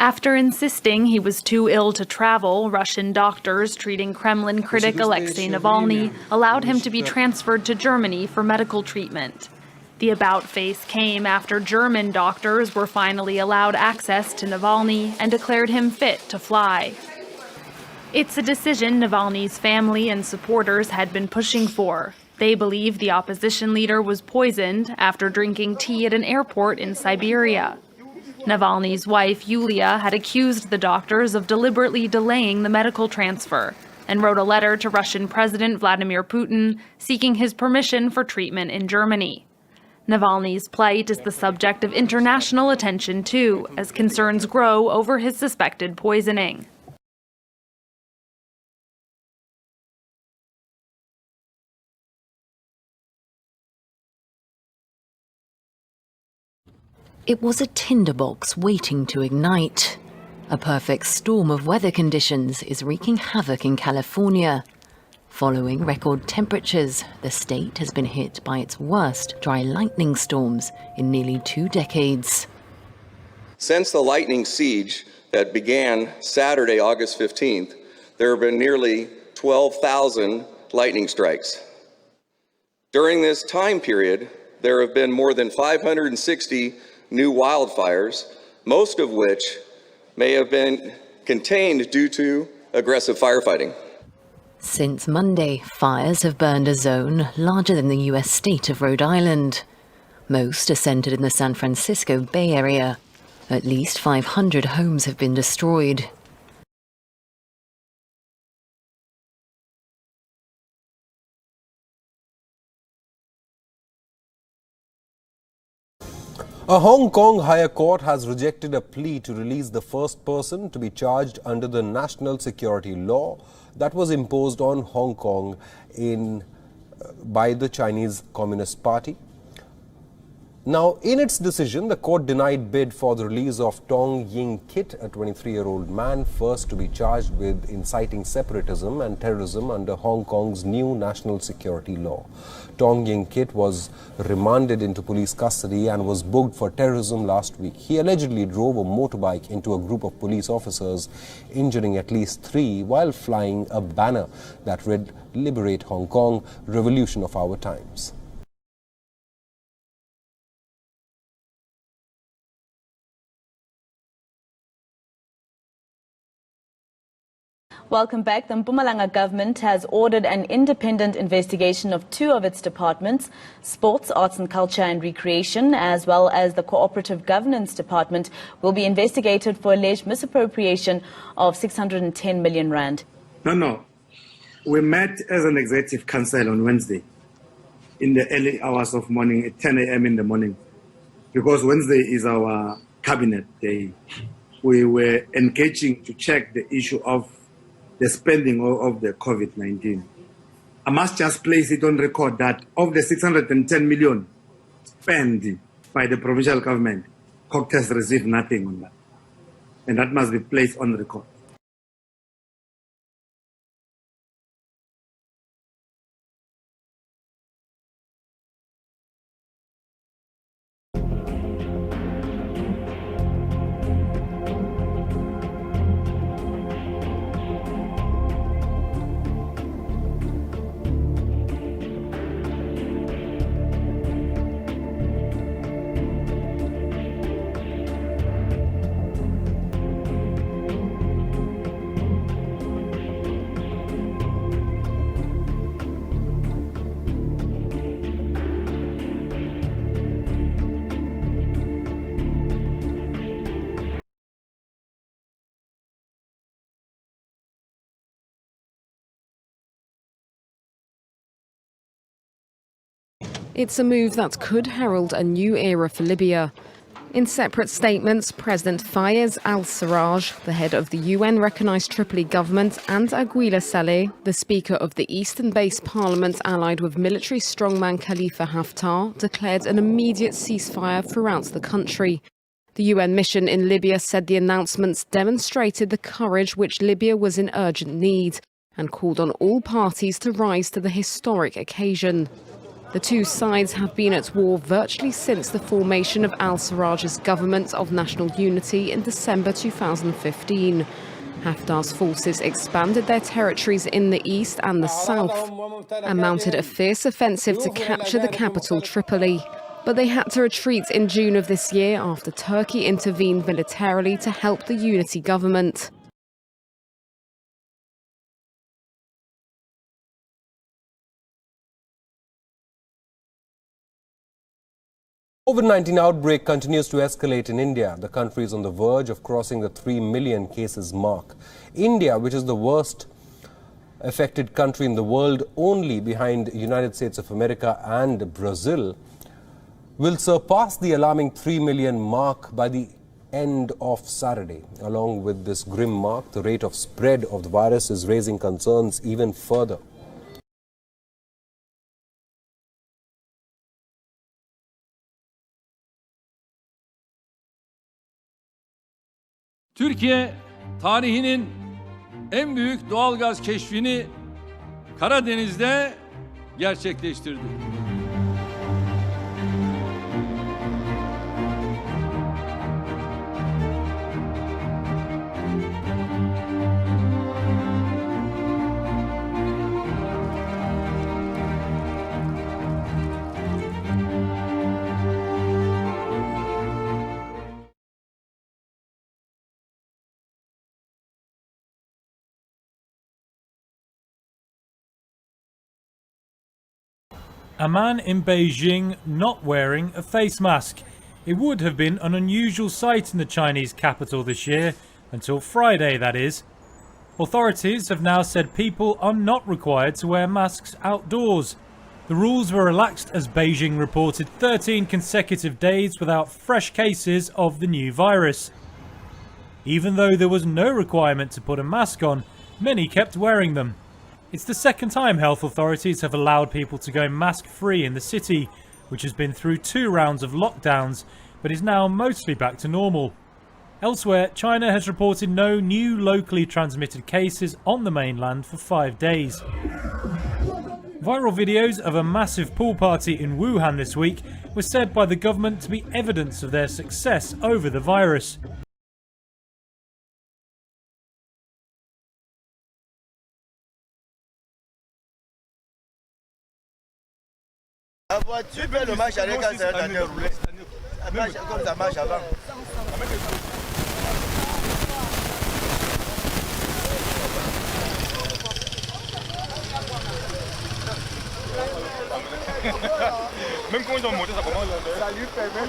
After insisting he was too ill to travel, Russian doctors treating Kremlin critic Alexei Navalny allowed him to be transferred to Germany for medical treatment. The about-face came after German doctors were finally allowed access to Navalny and declared him fit to fly. It's a decision Navalny's family and supporters had been pushing for. They believe the opposition leader was poisoned after drinking tea at an airport in Siberia. Navalny's wife, Yulia, had accused the doctors of deliberately delaying the medical transfer and wrote a letter to Russian President Vladimir Putin seeking his permission for treatment in Germany. Navalny's plight is the subject of international attention, too, as concerns grow over his suspected poisoning. It was a tinderbox waiting to ignite. A perfect storm of weather conditions is wreaking havoc in California. Following record temperatures, the state has been hit by its worst dry lightning storms in nearly 2 decades. Since the lightning siege that began Saturday, August 15th, there have been nearly 12,000 lightning strikes. During this time period, there have been more than 560 new wildfires, most of which may have been contained due to aggressive firefighting. Since Monday, fires have burned a zone larger than the US state of Rhode Island. Most are centered in the San Francisco Bay Area. At least 500 homes have been destroyed. A Hong Kong higher court has rejected a plea to release the first person to be charged under the national security law that was imposed on Hong Kong by the Chinese Communist Party. Now, in its decision, the court denied bid for the release of Tong Ying Kit, a 23-year-old man first to be charged with inciting separatism and terrorism under Hong Kong's new national security law. Tong Ying Kit was remanded into police custody and was booked for terrorism last week. He allegedly drove a motorbike into a group of police officers, injuring at least 3 while flying a banner that read, "Liberate Hong Kong, Revolution of Our Times." Welcome back. The Mpumalanga government has ordered an independent investigation of 2 of its departments, Sports, Arts and Culture and Recreation, as well as the Cooperative Governance Department, will be investigated for alleged misappropriation of 610 million rand. No. We met as an executive council on Wednesday in the early hours of morning at 10 a.m. in the morning, because Wednesday is our cabinet day. We were engaging to check the issue of the spending of the COVID-19. I must just place it on record that of the 610 million spent by the provincial government, Cogta has received nothing on that. And that must be placed on record. It's a move that could herald a new era for Libya. In separate statements, President Fayez al-Sarraj, the head of the UN-recognised Tripoli government, and Aguila Saleh, the Speaker of the Eastern-based parliament allied with military strongman Khalifa Haftar, declared an immediate ceasefire throughout the country. The UN mission in Libya said the announcements demonstrated the courage which Libya was in urgent need and called on all parties to rise to the historic occasion. The two sides have been at war virtually since the formation of al-Sarraj's government of national unity in December 2015. Haftar's forces expanded their territories in the east and the south and mounted a fierce offensive to capture the capital, Tripoli. But they had to retreat in June of this year after Turkey intervened militarily to help the unity government. COVID-19 outbreak continues to escalate in India. The country is on the verge of crossing the 3 million cases mark. India, which is the worst affected country in the world, only behind United States of America and Brazil, will surpass the alarming 3 million mark by the end of Saturday. Along with this grim mark, the rate of spread of the virus is raising concerns even further. Türkiye tarihinin en büyük doğalgaz keşfini Karadeniz'de gerçekleştirdi. A man in Beijing not wearing a face mask. It would have been an unusual sight in the Chinese capital this year, until Friday that is. Authorities have now said people are not required to wear masks outdoors. The rules were relaxed as Beijing reported 13 consecutive days without fresh cases of the new virus. Even though there was no requirement to put a mask on, many kept wearing them. It's the second time health authorities have allowed people to go mask-free in the city, which has been through 2 rounds of lockdowns, but is now mostly back to normal. Elsewhere, China has reported no new locally transmitted cases on the mainland for 5 days. Viral videos of a massive pool party in Wuhan this week were said by the government to be evidence of their success over the virus. La voiture fait le marche arrière quand c'est en train de rouler. Comme ça marche avant. Même quand ils ont monté, ça commence à... Ça lui permet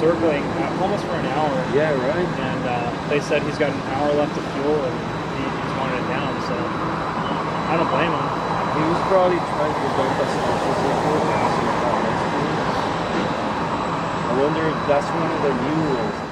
circling almost for an hour. Yeah, right. And they said he's got an hour left of fuel and he's wanted it down, so I don't blame him. He was probably trying to dump us off. wonder if that's one of the new rules.